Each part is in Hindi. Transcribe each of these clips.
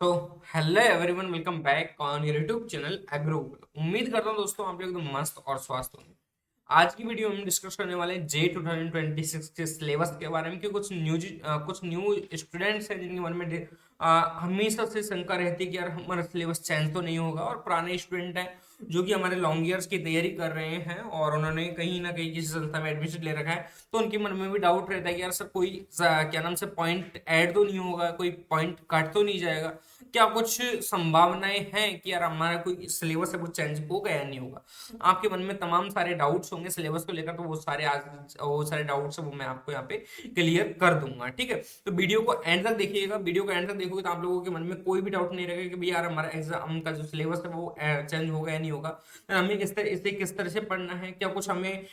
तो hello everyone, welcome back on your YouTube channel agro. उम्मीद करता हूँ दोस्तों आप लोग एकदम मस्त और स्वस्थ होंगे। आज की वीडियो में हम डिस्कस करने वाले हैं जे 2026 के सिलेबस के बारे में कि कुछ न्यू स्टूडेंट्स हैं जिनके मन में हमेशा से शंका रहती है कि यार हमारा सिलेबस चेंज तो नहीं होगा, और पुराने स्टूडेंट हैं जो कि हमारे लॉन्ग ईयर्स की तैयारी कर रहे हैं और उन्होंने कहीं ना कहीं किसी संस्था में एडमिशन ले रखा है। तो उनके मन में भी डाउट रहता है कि यार सर कोई क्या नाम से पॉइंट ऐड तो नहीं होगा, कोई पॉइंट कट तो नहीं जाएगा, क्या कुछ संभावनाएं हैं कि यार हमारा कोई सिलेबस है वो चेंज होगा या नहीं होगा। आपके मन में तमाम सारे डाउट्स होंगे सिलेबस को लेकर, तो वो सारे डाउट्स है वो मैं आपको यहाँ पे क्लियर कर दूंगा। ठीक है, तो वीडियो को एंड तक देखिएगा। वीडियो को एंड तक देखोगे तो आप लोगों के मन में कोई भी डाउट नहीं रहेगा कि भाई यार हमारा एग्जाम का जो सिलेबस है वो चेंज होगा या नहीं होगा, हमें किस तरह से पढ़ना है, क्या कुछ हमें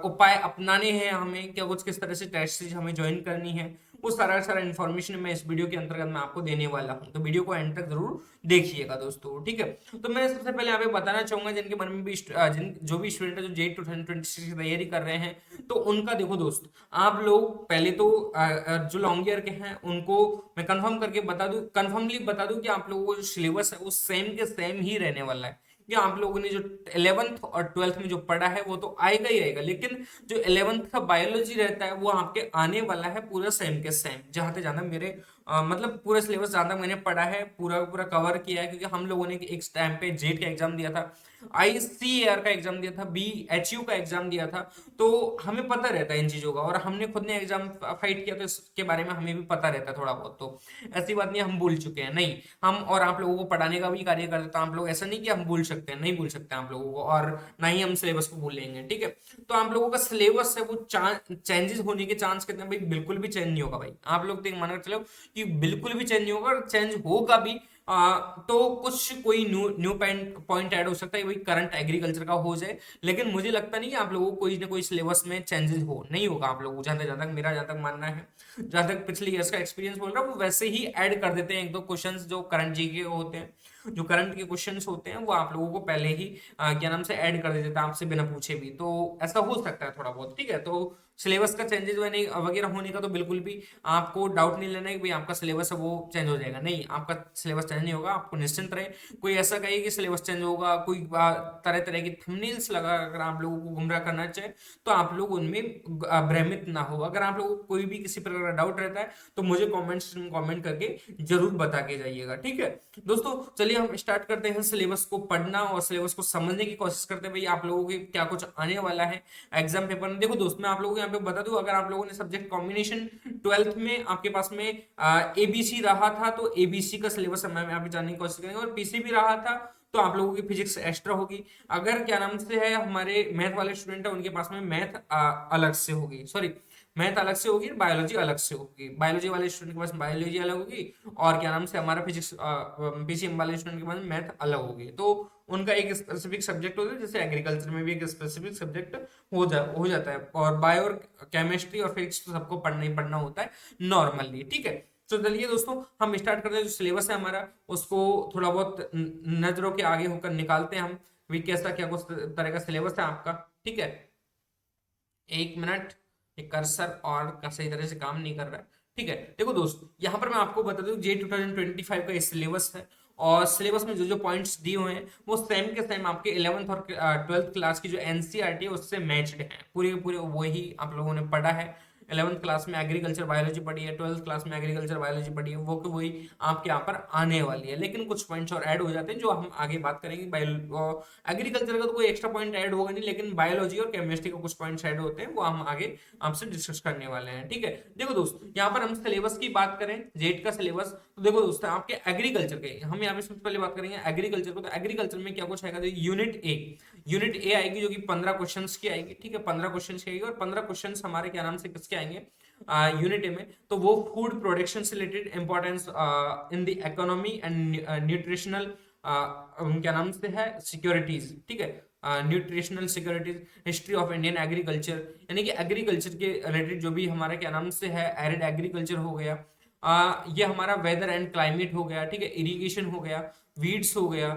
उपाय अपनाने हैं, हमें क्या कुछ किस तरह से टेस्ट हमें ज्वाइन करनी है, वो सारा सारा इन्फॉर्मेशन मैं इस वीडियो के अंतर्गत मैं आपको देने वाला हूँ। तो वीडियो को एंड तक जरूर देखिएगा दोस्तों। ठीक है, तो मैं सबसे पहले यहाँ पे बताना चाहूंगा जिनके मन में भी जिन जो भी स्टूडेंट है जो जे 2026 की तैयारी कर रहे हैं, तो उनका देखो दोस्त, आप लोग पहले तो जो लॉन्ग ईयर के हैं उनको मैं कंफर्म करके बता दूं, कंफर्मली बता दूं कि आप लोगों को जो सिलेबस है वो सेम के सेम ही रहने वाला है। कि आप लोगों ने जो 11th और 12th में जो पढ़ा है वो तो आएगा ही आएगा, लेकिन जो 11th का बायोलॉजी रहता है वो आपके आने वाला है पूरा सेम के सेम। जहां तक जाना मेरे मतलब पूरा सिलेबस जहां तक मैंने पढ़ा है पूरा पूरा कवर किया है, क्योंकि हम लोगों ने एक टाइम पे जेट का एग्जाम दिया था, आईसीएआर का एग्जाम दिया था, बीएचयू का एग्जाम दिया था। तो हमें पता रहता है इन चीजों का, और हमने खुद ने एग्जाम फाइट किया तो इसके बारे में हमें भी पता रहता है थोड़ा बहुत। तो ऐसी बात नहीं हम भूल चुके हैं, नहीं, हम और आप लोगों को पढ़ाने का भी कार्य करते हैं। आप लोग ऐसा नहीं कि हम भूल सकते हैं, नहीं भूल सकते हैं आप लोगों को, और ना ही हम सिलेबस को भूलेंगे। ठीक है, तो आप लोगों का सिलेबस है वो चेंजेस होने के चांस कितने भाई, बिल्कुल भी चेंज नहीं होगा भाई। आप लोग तो मानकर चलो कि बिल्कुल भी चेंज नहीं होगा, और चेंज होगा भी तो कुछ कोई new new point point add हो सकता है, वही करंट एग्रीकल्चर का हो जाए। लेकिन मुझे लगता नहीं कि आप लोगों को कोई ना कोई सिलेबस में चेंजेस हो, नहीं होगा। आप लोगों को जहां तक मेरा जहां तक मानना है, जहां तक पिछले ईयर्स का एक्सपीरियंस बोल रहा हूँ, वो वैसे ही ऐड कर देते हैं एक दो क्वेश्चंस जो करंट जी के होते हैं, जो करंट के क्वेश्चंस होते हैं वो आप लोगों को पहले ही क्या नाम से ऐड कर देते हैं आपसे बिना पूछे भी। तो ऐसा हो सकता है थोड़ा बहुत। ठीक है, तो सिलेबस का चेंजेस वगैरह होने का तो बिल्कुल भी आपको डाउट नहीं लेना है कि भाई आपका सिलेबस है वो चेंज हो जाएगा, नहीं, आपका सिलेबस चेंज नहीं होगा, आपको निश्चिंत रहे। कोई ऐसा कहे कि सिलेबस चेंज होगा, कोई तरह तरह की थंबनेल्स लगा अगर आप लोगों को गुमराह करना चाहे, तो आप लोग उनमें भ्रमित ना हो। अगर आप लोगों को कोई भी किसी प्रकार का डाउट रहता है तो मुझे कमेंट करके जरूर बता के जाइएगा। ठीक है दोस्तों, चलिए हम स्टार्ट करते हैं सिलेबस को पढ़ना और सिलेबस को समझने की कोशिश करते हैं भाई आप लोगों के क्या कुछ आने वाला है एग्जाम पेपर में। देखो दोस्त, मैं आप लोगों को यहाँ पे बता दूं, अगर आप लोगों ने सब्जेक्ट कॉम्बिनेशन 12th में आपके पास में एबीसी रहा था, तो एबीसी का सिलेबस हम यहाँ पे जानने की कोशिश करेंगे। और पीसीबी रहा था तो आप लोगों की फिजिक्स एक्स्ट्रा होगी। अगर क्या नाम से है हमारे मैथ वाले स्टूडेंट है उनके पास में मैथ अलग से होगी, सॉरी, मैथ अलग से होगी, बायोलॉजी अलग से होगी। बायोलॉजी वाले स्टूडेंट के पास बायोलॉजी अलग होगी, और क्या नाम से हमारा फिजिक्स पीसीएम वाले स्टूडेंट के पास मैथ अलग होगी। तो उनका एक स्पेसिफिक सब्जेक्ट होता है, जैसे एग्रीकल्चर में भी एक स्पेसिफिक सब्जेक्ट हो जाता है। और बायो और केमिस्ट्री और फिजिक्स तो सबको पढ़ना ही पढ़ना होता है नॉर्मली। ठीक है, तो चलिए दोस्तों हम स्टार्ट करते हैं। जो सिलेबस है हमारा उसको थोड़ा बहुत नजरों के आगे होकर निकालते हैं हम भी, कैसा क्या कुछ तरह का सिलेबस है आपका। ठीक है, एक मिनट, ये कर्सर और का सही तरह से काम नहीं कर रहा है। ठीक है, देखो दोस्त, यहाँ पर मैं आपको बता दूं जे 2025 का सिलेबस है, और सिलेबस में जो जो पॉइंट्स दिए हुए हैं वो सेम के सेम आपके 11th और 12th क्लास की जो एनसीईआरटी है उससे मैच्ड है, पूरे पूरे वही आप लोगों ने पढ़ा है। 11th क्लास में एग्रीकल्चर बायोलॉजी पढ़ी है, 12th क्लास में एग्रीकल्चर बायोलॉजी पढ़ी है, वो कि वही आपके यहाँ पर आने वाली है। लेकिन कुछ पॉइंट्स और ऐड हो जाते हैं जो हम आगे बात करेंगे। एग्रीकल्चर का तो कोई एक्स्ट्रा पॉइंट ऐड होगा नहीं, लेकिन बायोलॉजी और केमिस्ट्री का कुछ पॉइंट्स ऐड होते हैं, वो हम आगे आपसे डिस्कस करने वाले हैं। ठीक है, देखो दोस्त, यहाँ पर हम सिलेबस की बात करें, जेट का सिलेबस, तो देखो दोस्त आपके एग्रीकल्चर के हम यहाँ पे सबसे पहले बात करेंगे एग्रीकल्चर को। तो एग्रीकल्चर में क्या कुछ आएगा, तो यूनिट ए आएगी जो कि 15 क्वेश्चन की आएगी। ठीक है, 15 क्वेश्चन की आएगी, और 15 क्वेश्चन हमारे क्या नाम से किसके आएंगे यूनिट ए में, तो वो फूड प्रोडक्शन से related importance in the economy and nutritional क्या नाम से है सिक्योरिटीज। ठीक है, nutritional securities, history of Indian agriculture, यानी कि एग्रीकल्चर के रिलेटेड जो भी हमारा क्या नाम से है एरिड एग्रीकल्चर हो गया, ये हमारा वेदर एंड क्लाइमेट हो गया, ठीक है, इरिगेशन हो गया, वीड्स हो गया,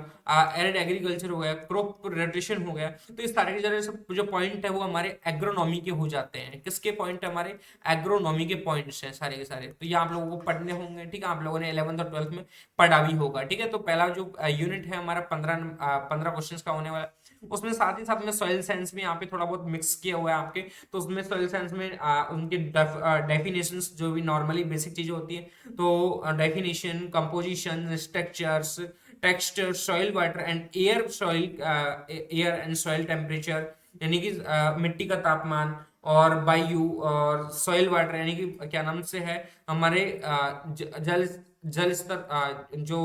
एरिड एग्रीकल्चर हो गया, क्रॉप रोटेशन हो गया। तो इस सारे के सारे सब जो पॉइंट है वो हमारे एग्रोनॉमी के हो जाते हैं। किसके पॉइंट है? हमारे एग्रोनॉमी के पॉइंट्स हैं सारे के सारे। तो ये आप लोगों को पढ़ने होंगे, ठीक है, आप लोगों ने 11th और 12th में पढ़ा भी होगा, ठीक है। तो पहला जो यूनिट है हमारा 15 क्वेश्चन का होने वाला है। उसमें साथ ही साथ में सॉइल साइंस में यहाँ पे थोड़ा बहुत मिक्स किया हुआ है आपके। तो उसमें सॉइल साइंस में उनके डेफिनेशंस जो भी नॉर्मली बेसिक चीजें होती है, तो definition, composition, structures, texture, soil water and air, soil air and soil temperature, यानी कि मिट्टी का तापमान, और वायु, और सॉइल वाटर यानी कि क्या नाम से है हमारे जल जल स्तर, जो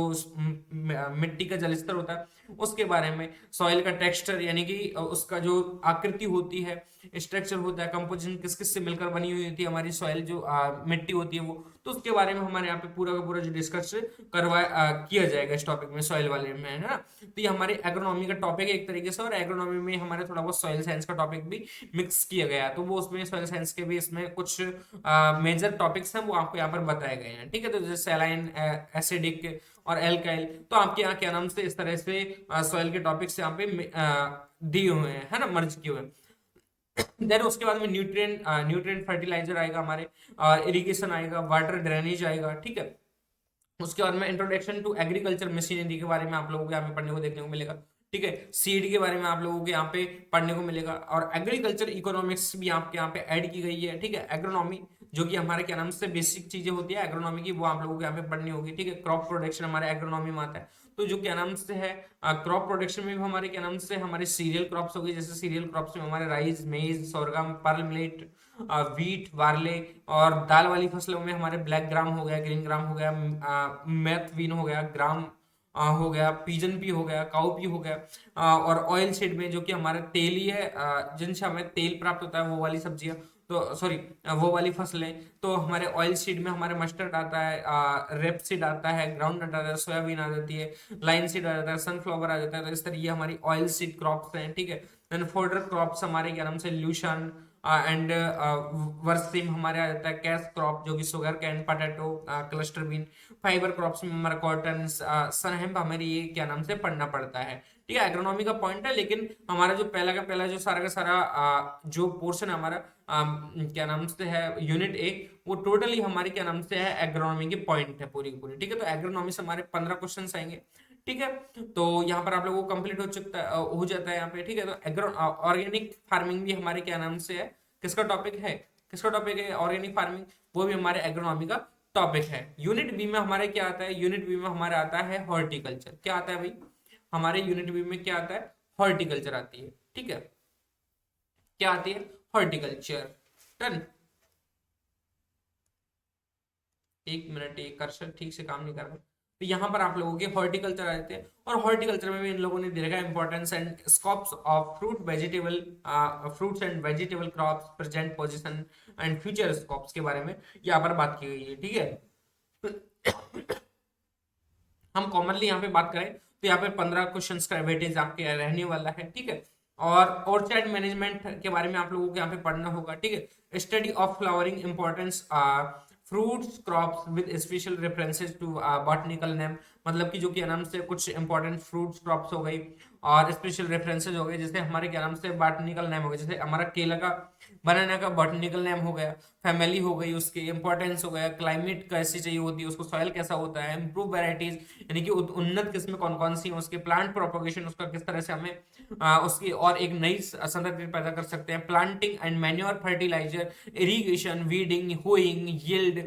मिट्टी का जल स्तर होता है उसके बारे में, सॉइल का टेक्सचर यानी कि उसका जो आकृति होती है, स्ट्रक्चर होता है, कंपोजिशन किस किस से मिलकर बनी हुई होती है हमारी सॉइल, जो मिट्टी होती है वो, तो उसके बारे में हमारे यहाँ पे पूरा का पूरा जो डिस्कस किया जाएगा इस टॉपिक में, सॉइल वाले में, है ना। तो ये हमारे एग्रोनॉमी का टॉपिक है एक तरीके से, और एग्रोनॉमी में हमारे थोड़ा बहुत सॉइल साइंस का टॉपिक भी मिक्स किया गया है। तो वो उसमें सॉइल साइंस के भी इसमें कुछ मेजर टॉपिक्स हैं वो आपको यहाँ पर बताए गए हैं, ठीक है। तो जैसे सैलाइन, एसिडिक और एल्काइल, तो आपके यहाँ क्या नाम से इस तरह से सॉइल के टॉपिक्स यहाँ पे दिए हुए हैं, है ना, मर्ज किए हुए हैं। देन उसके बाद में न्यूट्रिएंट फर्टिलाइजर आएगा हमारे, इरिगेशन आएगा, वाटर ड्रेनेज आएगा, ठीक है। उसके बाद में इंट्रोडक्शन टू एग्रीकल्चर मशीनरी के बारे में आप लोगों को यहाँ पे पढ़ने को देखने को मिलेगा, ठीक है। सीड के बारे में आप लोगों को यहाँ पे पढ़ने को मिलेगा, और एग्रीकल्चर इकोनॉमिक्स भी आपके यहाँ पे ऐड की गई है, ठीक है। एग्रोनॉमी जो कि हमारे क्या नाम से बेसिक चीजें होती है एग्रोनॉमी की, वो आप लोगों को यहाँ पे पढ़नी होगी, ठीक है। क्रॉप प्रोडक्शन हमारे एग्रोनॉमी में आता है। तो जो क्या नाम से है क्रॉप प्रोडक्शन में भी हमारे क्या नाम से हमारे सीरियल क्रॉप्स हो गए, जैसे सीरियल क्रॉप्स में हमारे rice, maize, sorghum, pearl millet, wheat, barley, और दाल वाली फसलों में हमारे ब्लैक ग्राम हो गया, ग्रीन ग्राम हो गया, मैथ बीन हो गया, ग्राम हो गया, पीजन पी हो गया, काउ पी हो गया, और ऑयल सीड में जो कि हमारा तेल ही है, जिनसे हमें तेल प्राप्त होता है, वो वाली सब्जियां, तो सॉरी वो वाली फसलें। तो हमारे ऑयल सीड में हमारे मस्टर्ड आता है, रेप सीड आता है, ग्राउंड नट आता है, सोयाबीन आ जाती है, लाइन सीड आ जाता है, सनफ्लावर आ जाता है। तो इस तरह ये हमारी ऑयल सीड क्रॉप्स हैं, ठीक है। देन फोडर क्रॉप्स हमारे क्या नाम से ल्यूशन एंड वर्सिम हमारे आ जाता है, कैश क्रॉप जो कि sugar cane, potato, cluster bean. Fibre crops में हमारा कॉटन, सनहेम्प, हमें ये क्या नाम से पढ़ना पड़ता है, ठीक है। एग्रोनॉमी का पॉइंट है, लेकिन हमारा जो पहला का पहला जो सारा का सारा जो पोर्शन है हमारा क्या नाम से है यूनिट ए, वो टोटली हमारी क्या नाम से है एग्रोनॉमी की पॉइंट है पूरी की पूरी, ठीक है। तो एग्रोनॉमी से हमारे 15 क्वेश्चन आएंगे, ठीक है। तो यहाँ पर आप लोगों को कंप्लीट हो चुका हो जाता है यहाँ पे, ठीक है। तो एग्रो ऑर्गेनिक फार्मिंग भी हमारे क्या नाम से है, किसका टॉपिक है, किसका टॉपिक है ऑर्गेनिक फार्मिंग, वो भी हमारे एग्रोनॉमी का टॉपिक है। यूनिट बी में हमारे क्या आता है, यूनिट बी में हमारे आता है हॉर्टिकल्चर। क्या आता है भाई हमारे यूनिट बी में, क्या आता है, हॉर्टिकल्चर आती है, ठीक है। क्या आती है, हॉर्टिकल्चर। डन। एक मिनट, एक कर्सर ठीक से काम नहीं कर रहा। तो यहाँ पर आप लोगों के हॉर्टिकल्चर आ जाते हैं, और हॉर्टिकल्चर में भी इन लोगों ने दे रखा है importance and scopes of fruits and vegetable crops, present position and future scopes के बारे में यहाँ पर बात की गई है, ठीक है। हम कॉमनली यहाँ पे बात करें तो यहाँ पे 15 क्वेश्चन का वेटेज आपके रहने वाला है, ठीक है। और ऑर्चर्ड मैनेजमेंट के बारे में आप लोगों को यहाँ पे पढ़ना होगा, ठीक है। Study of flowering importance, fruits crops with special references to botanical name, मतलब कि जो कि नाम से कुछ इंपॉर्टेंट फ्रूट्स क्रॉप्स हो गई और स्पेशल रेफरेंसेस हो गए, जैसे हमारे क्या नाम से बॉटनिकल नेम हो गए, जैसे हमारा केला का, बनाना का बॉटनिकल नेम हो गया, फैमिली हो गई, उसकी इंपॉर्टेंस हो गया, क्लाइमेट कैसी चाहिए होती है उसको, सॉइल कैसा होता है, इंप्रूव वेराइटीज यानी कि उन्नत किस्में कौन कौन सी हैं, उसके प्लांट प्रोपोगेशन उसका किस तरह से हमें उसकी और एक नई संतति पैदा कर सकते हैं, planting and manure fertiliser, irrigation, weeding, hoeing, yield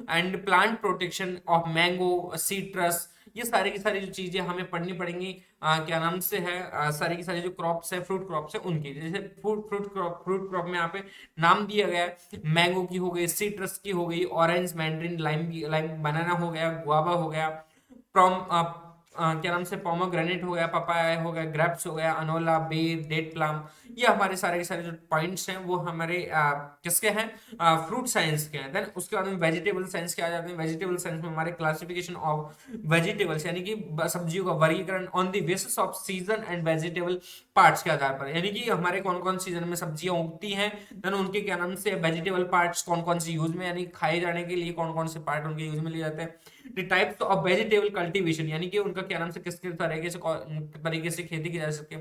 and plant protection of mango, citrus, ये सारी की सारी जो चीजें हमें पढ़नी पड़ेंगी, क्या नाम से है सारी की सारी जो क्रॉप्स है, फ्रूट क्रॉप्स है उनकी, जैसे फ्रूट क्रॉप में यहाँ पे नाम दिया गया है, मैंगो की हो गई, सीट्रस की हो गई, ऑरेंज, मैंड्रिन, लाइम, लाइम बनाना हो गया, गुआवा हो गया, क्या नाम से पोमोग्रेनेट हो गया, पपाया हो गया, ग्रेप्स हो गया, अनोला, बेर, डेट प्लम, ये हमारे सारे के सारे जो पॉइंट्स हैं वो हमारे किसके हैं, फ्रूट साइंस के हैं। देन उसके बाद में वेजिटेबल साइंस के आ जाते हैं। वेजिटेबल साइंस में हमारे क्लासिफिकेशन ऑफ वेजिटेबल्स यानी कि सब्जियों का वर्गीकरण on the basis off season and vegetable parts के आधार पर, यानी कि हमारे कौन कौन सीजन में सब्जियां उगती हैं, देन उनके क्या नाम से वेजिटेबल पार्ट्स कौन कौन से यूज में, यानी खाए जाने के लिए कौन कौन से पार्ट उनके यूज में लिए जाते हैं। The types of vegetable cultivation यानी कि उनका क्या नाम से किस किस तरीके से खेती की जा सके।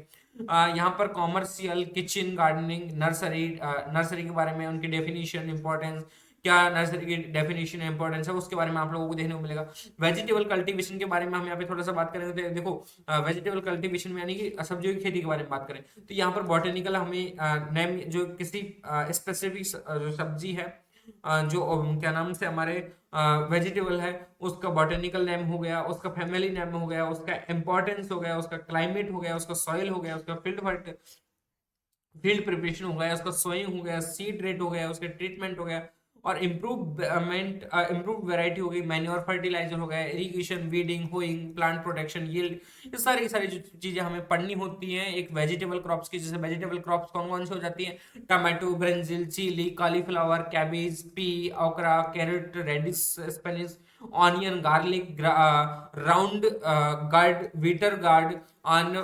यहाँ पर commercial, kitchen gardening, nursery, nursery के बारे में उनकी डेफिनेशन, इंपॉर्टेंस, क्या नर्सरी की डेफिनेशन इंपॉर्टेंस है उसके बारे में आप लोगों को देखने को मिलेगा। वेजिटेबल कल्टीवेशन के बारे में हम यहाँ पे थोड़ा सा बात करेंगे तो देखो वेजिटेबल कल्टीवेशन में यानी कि सब्जियों की खेती के बारे में बात करें तो यहाँ पर बॉटेनिकल हमें नेम जो किसी स्पेसिफिक जो सब्जी है जो क्या नाम से हमारे वेजिटेबल है उसका बॉटेनिकल नेम हो गया, उसका फैमिली नेम हो गया, उसका इंपॉर्टेंस हो गया, उसका क्लाइमेट हो गया, उसका सॉइल हो गया, उसका फील्ड प्रिपरेशन हो गया, उसका सोइंग हो गया, सीड रेट हो गया, उसका ट्रीटमेंट हो गया और इम्प्रूव वैरायटी हो गई, मैन्योर फर्टिलाइजर हो गया, irrigation, weeding, hoeing, plant protection, yield, ये सारी की सारी जो चीजें हमें पढ़नी होती हैं एक वेजिटेबल क्रॉप्स की। जैसे वेजिटेबल क्रॉप्स कौन कौन सी हो जाती है, tomato, brinjal, chilli, cauliflower, cabbage, pea, okra, carrot, radish, spinach, onion, garlic, round gourd, bitter gourd, on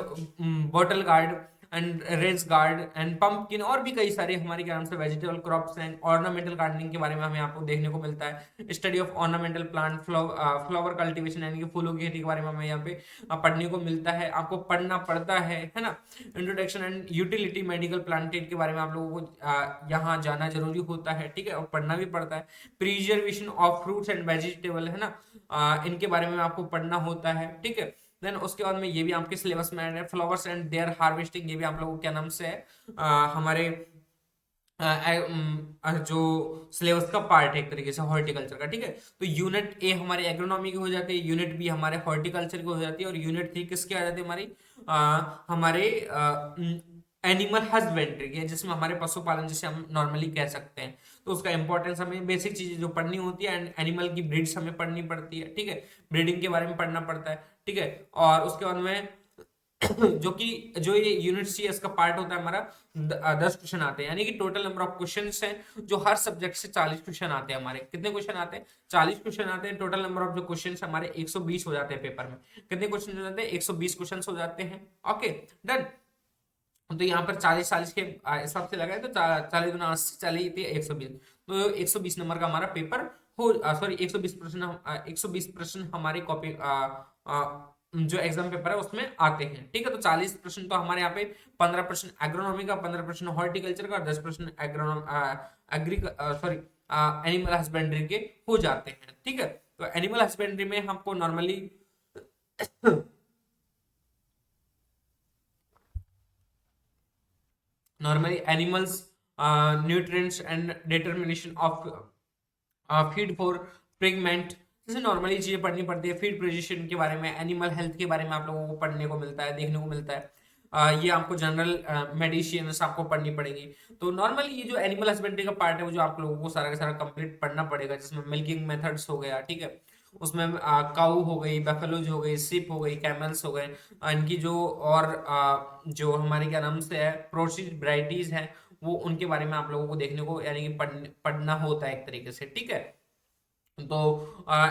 bottle gourd and ridge gourd and pumpkin, और भी कई सारे हमारे क्या नाम से vegetable crops and ornamental gardening के बारे में हमें आपको देखने को मिलता है। Study of ornamental plant, flower cultivation यानी कि फूलों की खेती के बारे में हमें यहाँ पे पढ़ने को मिलता है, आपको पढ़ना पड़ता है ना। Introduction and utility medical planted के बारे में आप लोगों को यहाँ जाना जरूरी होता है, ठीक है, और पढ़ना भी पड़ता है। Preservation of fruits and vegetable है ना, इनके बारे में आपको पढ़ना होता है, ठीक है। देन उसके बाद में ये भी आपके सिलेबस में है, फ्लावर्स एंड देयर हार्वेस्टिंग, ये भी आप लोगों को क्या नाम से है हमारे जो सिलेबस का पार्ट है एक तरीके से हॉर्टिकल्चर का, ठीक है। तो यूनिट ए हमारे एग्रोनॉमी की हो जाती है, यूनिट बी हमारे हॉर्टिकल्चर की हो जाती है और यूनिट 3 किसकी आ जाती है हमारी हमारे एनिमल हस्बेंड्री की, जिसमें हमारे पशुपालन जिसे हम नॉर्मली कह सकते हैं। तो उसका इंपॉर्टेंस हमें बेसिक चीजें जो पढ़नी होती है, एंड एनिमल की ब्रीड्स हमें पढ़नी पड़ती है, ठीक है, ब्रीडिंग के बारे में पढ़ना पड़ता है, ठीक है। और उसके बाद में जो ये यूनिट सी इसका पार्ट होता है हमारा 10 क्वेश्चन आते हैं, यानी कि टोटल नंबर ऑफ क्वेश्चन हैं जो हर सब्जेक्ट से 40 क्वेश्चन आते हैं हमारे। कितने क्वेश्चन आते हैं, 40 क्वेश्चन आते हैं। टोटल नंबर ऑफ जो क्वेश्चन हमारे 120 हो जाते हैं पेपर में। कितने क्वेश्चन हो जाते हैं, 120 क्वेश्चन हो जाते हैं। Okay done. तो यहाँ पर 40 के हिसाब से लगाए तो 40 गुना 80, 40 120, तो 120 नंबर का हमारा पेपर हो, सॉरी 120 प्रश्न हमारे कॉपी जो एग्जाम पेपर है उसमें आते हैं, ठीक है। तो 40 प्रश्न तो हमारे यहाँ पे 15 प्रश्न एग्रोनॉमी का, 15 प्रश्न हॉर्टिकल्चर का और 10 प्रश्न एनिमल हस्बेंड्री के हो जाते हैं, ठीक है। तो एनिमल हस्बेंड्री में हमको normally animals, nutrients and determination of feed for pregnant, जैसे नॉर्मली चीजें पढ़नी पड़ती है। फीड पोजीशन के बारे में, एनिमल हेल्थ के बारे में आप लोगों को पढ़ने को मिलता है, देखने को मिलता है। ये आपको जनरल मेडिसिन आपको पढ़नी पड़ेगी। तो नॉर्मली ये जो एनिमल हस्बेंड्री का पार्ट है वो जो आप लोगों को सारा का सारा कंप्लीट पढ़ना पड़ेगा, जिसमें मिल्किंग मेथड्स हो गया, ठीक है, उसमें काऊ हो गई, बफेलोज हो गई, सिप हो गई, कैमल्स हो गए, इनकी जो और जो हमारे क्या नाम से है प्रोसीड वैरायटीज है वो उनके बारे में आप लोगों को देखने को यानी कि पढ़ना होता है एक तरीके से, ठीक है। तो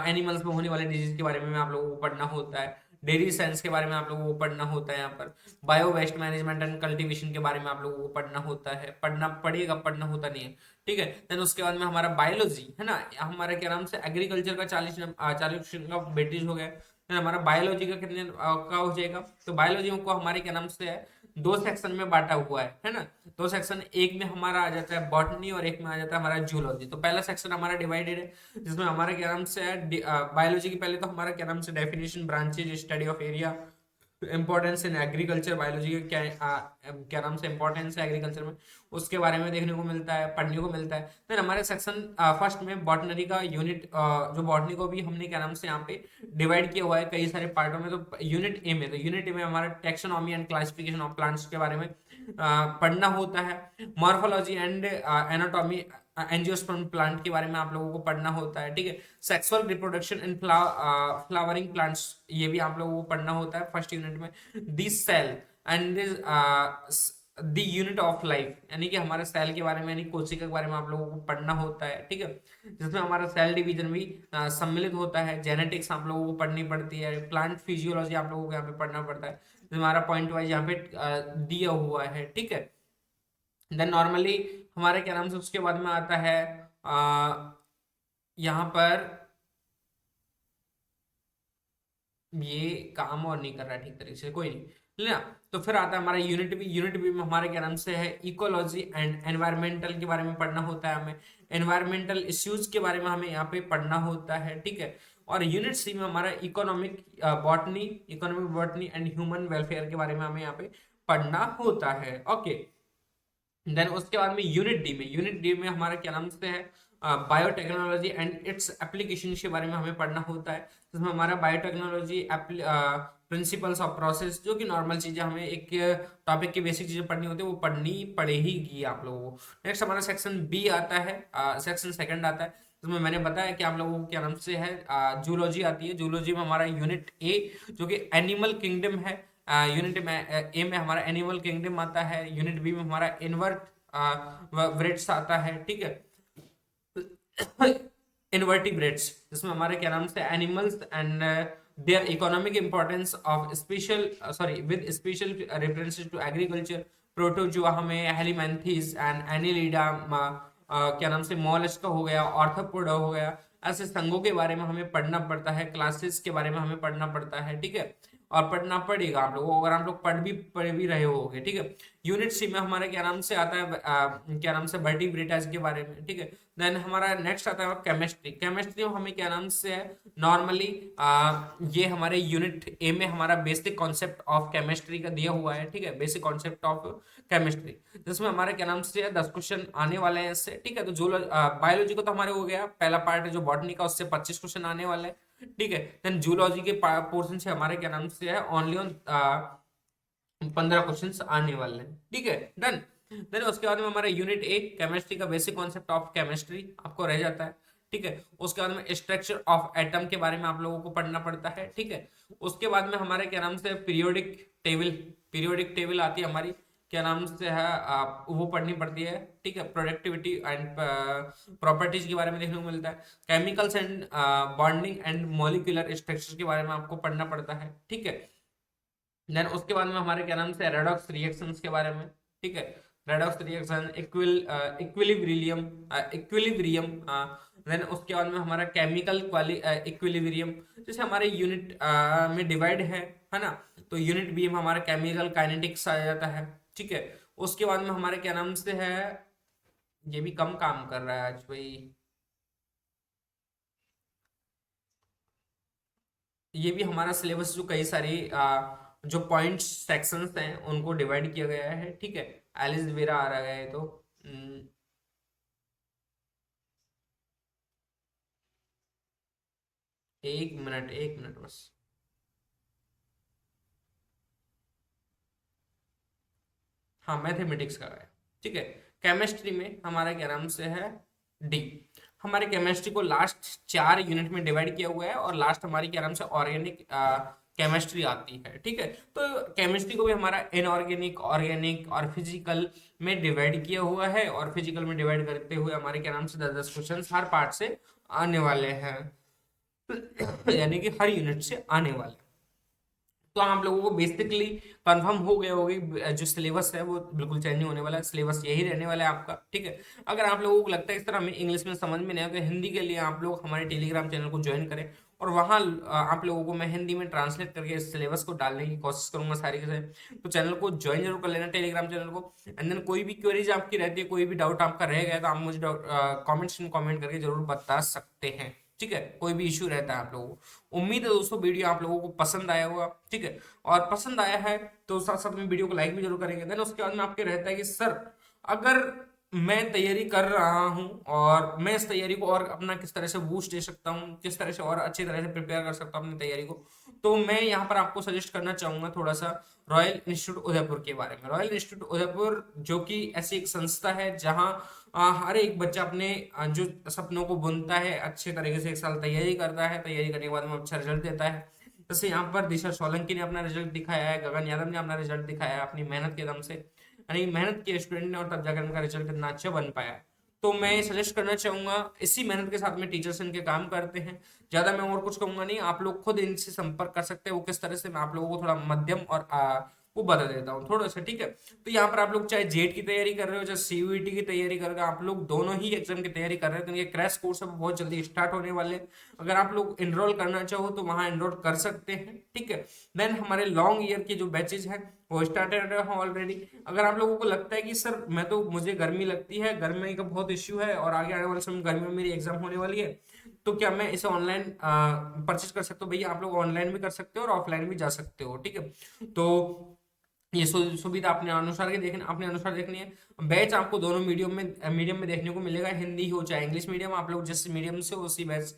एनिमल्स में होने वाले डिजीज के बारे में आप लोगों को पढ़ना होता है। डेयरी साइंस के बारे में आप लोगों को पढ़ना होता है। यहाँ पर bio waste management and cultivation के बारे में आप लोगों को पढ़ना होता है, पढ़ना पड़ेगा, पढ़ना होता नहीं है, ठीक है। देन उसके बाद में हमारा बायोलॉजी है ना, हमारा क्या नाम से एग्रीकल्चर का 40 क्वेश्चन का वेटेज हो गया। फिर हमारा बायोलॉजी का कितने का हो जाएगा, तो बायोलॉजी को हमारे क्या नाम से है 2 सेक्शन में बांटा हुआ है ना। 2 सेक्शन, एक में हमारा आ जाता है बॉटनी और एक में आ जाता है हमारा जूलॉजी। तो पहला सेक्शन हमारा डिवाइडेड है जिसमें हमारा क्या नाम से है बायोलॉजी की पहले तो हमारा क्या नाम से definition, branches, study of area, importance in agriculture, biology का क्या नाम से इंपॉर्टेंस है एग्रीकल्चर में, उसके बारे में देखने को मिलता है, पढ़ने को मिलता है। फिर हमारे सेक्शन फर्स्ट में बॉटनरी का यूनिट, जो बॉटनी को भी हमने क्या नाम से यहाँ पे डिवाइड किया हुआ है कई सारे पार्टों में। तो यूनिट ए में, तो यूनिट ए में हमारा taxonomy and classification of plants के बारे में पढ़ना होता है। Morphology and anatomy angiosperm plant के बारे में आप लोगों को पढ़ना होता है, ठीक है। Sexual reproduction in flowering plants, ये भी आप लोगों को पढ़ना होता है फर्स्ट यूनिट में। This cell and the unit of life, यानी कि हमारे सेल के बारे में, यानी कोशिका के बारे में आप लोगों को पढ़ना होता है, ठीक है। जिसमें हमारा सेल डिवीजन भी सम्मिलित होता है। जेनेटिक्स आप लोगों को पढ़नी पड़ती है। प्लांट फिजियोलॉजी आप लोगों को यहाँ पे पढ़ना पड़ता है, हमारा पॉइंट वाइज यहाँ पे दिया हुआ है, ठीक है। देन नॉर्मली हमारे क्या नाम से उसके बाद में आता है यहाँ पर ये काम और नहीं कर रहा है ठीक तरीके से, कोई नहीं ना। तो फिर आता है हमारा यूनिट बी में हमारे क्या नाम से है इकोलॉजी एंड एनवायरमेंटल के बारे में पढ़ना होता है हमें। एनवायरमेंटल इश्यूज के बारे में हमें यहाँ पे पढ़ना होता है, ठीक है। और यूनिट सी में हमारा economic botany and human welfare के बारे में हमें यहाँ पे पढ़ना होता है, ओके। देन उसके बाद में यूनिट डी में हमारा क्या नाम से है बायोटेक्नोलॉजी एंड इट्स एप्लीकेशन के बारे में हमें पढ़ना होता है, जिसमें हमारा बायोटेक्नोलॉजी प्रिंसिपल्स ऑफ प्रोसेस, जो कि नॉर्मल चीजें हमें एक टॉपिक की बेसिक चीजें पढ़नी होती है, वो पढ़नी पड़ेगी आप लोगों को। नेक्स्ट हमारा सेक्शन बी आता है, सेक्शन सेकंड आता है, जिसमें मैंने बताया कि आप लोगों को क्या नाम से है जूलॉजी आती है। जूलॉजी में हमारा यूनिट ए जो कि एनिमल किंगडम है, यूनिट में ए में हमारा एनिमल किंगडम आता है। यूनिट बी में हमारा इनवर्ट आता है, ठीक है। इनवर्टिब्रेट्स, जिसमें हमारे क्या नाम से animals and their economic importance of special with special references to agriculture, protozoa हमें हेलिमेंथीज एंड एनिलिडा, क्या नाम से मोलस्का हो गया, ऑर्थोपोडा हो गया, ऐसे संघों के बारे में हमें पढ़ना पड़ता है। क्लासेस के बारे में हमें पढ़ना पड़ता है, ठीक है। और पढ़ना पड़ेगा आप लोगों को, अगर आप लोग पढ़ भी रहे होगे, ठीक है। यूनिट सी में हमारे क्या नाम से आता है क्या नाम से वर्टिब्रेट्स के बारे में, ठीक है। देन हमारा नेक्स्ट आता है केमिस्ट्री में हमें क्या नाम से है नॉर्मली ये हमारे यूनिट ए में हमारा बेसिक कॉन्सेप्ट ऑफ केमिस्ट्री का दिया हुआ है, ठीक है। बेसिक कॉन्सेप्ट ऑफ केमिस्ट्री, जिसमें हमारे क्या नाम से 10 क्वेश्चन आने वाले हैं इससे, ठीक है। तो जो बायोलॉजी को तो हमारे हो गया पहला पार्ट है जो बॉटनी का, उससे 25 क्वेश्चन आने वाले हैं, ठीक है। देन जूलॉजी के पोर्शन से हमारे क्या नाम से है ओनली ऑन 15 क्वेश्चंस आने वाले हैं, ठीक है। डन। देन उसके बाद में हमारा यूनिट ए केमिस्ट्री का बेसिक कॉन्सेप्ट ऑफ केमिस्ट्री आपको रह जाता है, ठीक है। उसके बाद में स्ट्रक्चर ऑफ एटम के बारे में आप लोगों को पढ़ना पड़ता है, ठीक है। उसके बाद में हमारे क्या नाम से पीरियोडिक टेबल आती है हमारी, क्या नाम से है वो पढ़नी पड़ती है, ठीक है। प्रोडक्टिविटी एंड प्रॉपर्टीज के बारे में देखने को मिलता है। Chemicals and bonding and molecular structure के बारे में आपको पढ़ना पड़ता है, ठीक है। देन उसके बाद में हमारे क्या नाम से रेडॉक्स रिएक्शंस के बारे में, ठीक है। Redox reaction equilibrium. देन उसके बाद में हमारा केमिकल इक्विलिब्रियम, जैसे हमारे यूनिट में डिवाइड है ना। तो यूनिट बी में हमारा केमिकल काइनेटिक्स आ जाता है, ठीक है। उसके बाद में हमारे क्या नाम से है, ये भी कम काम कर रहा है आज भाई, ये भी हमारा सिलेबस जो कई सारी जो पॉइंट्स सेक्शंस हैं उनको डिवाइड किया गया है, ठीक है। एलिस वेरा आ रहा है तो एक मिनट बस। हाँ मैथमेटिक्स का है, ठीक है। केमिस्ट्री में हमारा क्या नाम से है डी। हमारे केमिस्ट्री को लास्ट 4 यूनिट में डिवाइड किया हुआ है, और लास्ट हमारी क्या नाम से ऑर्गेनिक केमिस्ट्री आती है, ठीक है। तो केमिस्ट्री को भी हमारा इनऑर्गेनिक, ऑर्गेनिक और फिजिकल में डिवाइड किया हुआ है, और फिजिकल में डिवाइड करते हुए हमारे क्या नाम से 10-10 क्वेश्चन हर पार्ट से आने वाले हैं यानी कि हर यूनिट से आने वाले। तो आप लोगों को बेसिकली कंफर्म हो गया होगी जो सिलेबस है वो बिल्कुल चेंज नहीं होने वाला है, सिलेबस यही रहने वाला है आपका, ठीक है। अगर आप लोगों को लगता है इस तरह हमें इंग्लिश में समझ में नहीं आता, तो हिंदी के लिए आप लोग हमारे टेलीग्राम चैनल को ज्वाइन करें, और वहाँ आप लोगों को मैं हिंदी में ट्रांसलेट करके इस सिलेबस को डालने की कोशिश करूंगा सारी के सारी। तो चैनल को ज्वाइन जरूर कर लेना, टेलीग्राम चैनल को। एंड देन कोई भी क्वेरीज आपकी रहती है, कोई भी डाउट आपका रह गया तो आप मुझे कॉमेंट करके जरूर बता सकते हैं, ठीक है। कोई भी इशू रहता है आप लोगों को। उम्मीद है दोस्तों वीडियो आप लोगों को पसंद आया होगा, ठीक है। और पसंद आया है तो साथ साथ में वीडियो को लाइक भी जरूर करेंगे। देन उसके बाद में आपके रहता है कि सर अगर मैं तैयारी कर रहा हूँ और मैं इस तैयारी को और अपना किस तरह से बूस्ट दे सकता हूँ, किस तरह से और अच्छी तरह से प्रिपेयर कर सकता हूँ अपनी तैयारी को। तो मैं यहाँ पर आपको सजेस्ट करना चाहूंगा थोड़ा सा रॉयल इंस्टीट्यूट उदयपुर के बारे में। रॉयल इंस्टीट्यूट उदयपुर जो कि ऐसी एक संस्था है जहाँ हर एक बच्चा अपने जो सपनों को बुनता है, अच्छे तरीके से 1 साल तैयारी करता है, तैयारी करने के बाद में अच्छा रिजल्ट देता है। जैसे यहाँ पर दिशा सोलंकी ने अपना रिजल्ट दिखाया है, गगन यादव ने अपना रिजल्ट दिखाया है अपनी मेहनत के दम से, यानी मेहनत किए स्टूडेंट ने और तब जाकर उनका रिजल्ट इतना अच्छा बन पाया। तो मैं सजेस्ट करना चाहूंगा इसी मेहनत के साथ में टीचर्स इनके काम करते हैं। ज्यादा मैं और कुछ कहूंगा नहीं, आप लोग खुद इनसे संपर्क कर सकते हैं। वो किस तरह से, मैं आप लोगों को थोड़ा मध्यम और वो बता देता हूँ थोड़ा सा, ठीक है। तो यहाँ पर आप लोग चाहे जेट की तैयारी कर रहे हो, चाहे सीयूईटी की तैयारी कर रहे हो, आप लोग दोनों ही एग्जाम की तैयारी कर रहे हो, तो इनके क्रैश कोर्स अब बहुत जल्दी स्टार्ट होने वाले हैं। अगर आप लोग इनरोल करना चाहो तो वहां इनरोल कर सकते हैं, ठीक है। देन हमारे लॉन्ग ईयर के जो बैचेज हैं वो स्टार्टेड है ऑलरेडी। अगर आप लोगों को लगता है कि सर मुझे गर्मी लगती है, गर्मी का बहुत इश्यू है और आगे आने वाले समय में गर्मी में मेरी एग्जाम होने वाली है, तो क्या मैं इसे ऑनलाइन परचेज कर सकता हूँ? भैया आप लोग ऑनलाइन भी कर सकते हो और ऑफलाइन भी जा सकते हो, ठीक है। तो ये सुविधा अपने अनुसार देखनी है। बैच आपको दोनों मीडियम में देखने को मिलेगा, हिंदी हो चाहे इंग्लिश मीडियम, आप लोग जिस मीडियम से उसी बैच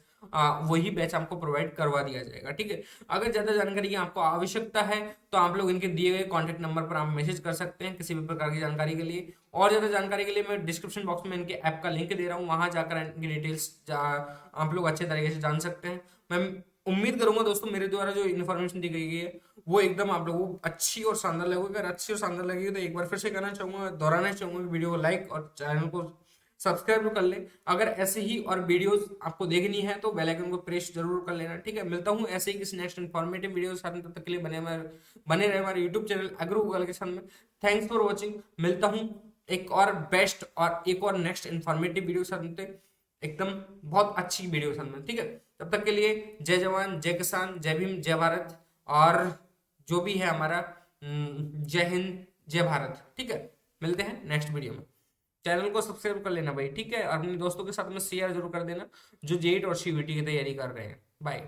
वही बैच आपको प्रोवाइड करवा दिया जाएगा, ठीक है। अगर ज्यादा जानकारी की आपको आवश्यकता है तो आप लोग इनके दिए गए कॉन्टेक्ट नंबर पर आप मैसेज कर सकते हैं किसी भी प्रकार की जानकारी के लिए। और ज्यादा जानकारी के लिए मैं डिस्क्रिप्शन बॉक्स में इनके ऐप का लिंक दे रहा हूँ, वहां जाकर इनकी डिटेल्स आप लोग अच्छे तरीके से जान सकते हैं। मैं उम्मीद करूंगा दोस्तों मेरे द्वारा जो इन्फॉर्मेशन दी गई है वो एकदम आप लोगों को अच्छी और शानदार लगेगी। अगर अच्छी और शानदार लगेगी तो एक बार फिर से कहना चाहूंगा, दोहराना चाहूंगा कि वीडियो को लाइक और चैनल को सब्सक्राइब कर ले। अगर ऐसे ही और वीडियोस आपको देखनी है तो बेल आइकन को प्रेस जरूर कर लेना, ठीक है। मिलता हूँ ऐसे ही किसी नेक्स्ट इन्फॉर्मेटिव वीडियो के साथ में, तब तक के लिए बने रहे हमारे यूट्यूब चैनल एग्रो गूगल के साथ में। Thanks for watching. मिलता हूँ एक और बेस्ट और एक और नेक्स्ट इन्फॉर्मेटिव वीडियो के साथ में, एकदम बहुत अच्छी वीडियो के साथ में, ठीक है। तब तक के लिए जय जवान, जय किसान, जय भीम, जय भारत, और जो भी है हमारा जय हिंद, जय भारत, ठीक है। मिलते हैं नेक्स्ट वीडियो में। चैनल को सब्सक्राइब कर लेना भाई, ठीक है, और अपने दोस्तों के साथ में शेयर जरूर कर देना जो जेट और सीयूईटी की तैयारी कर रहे हैं। बाय।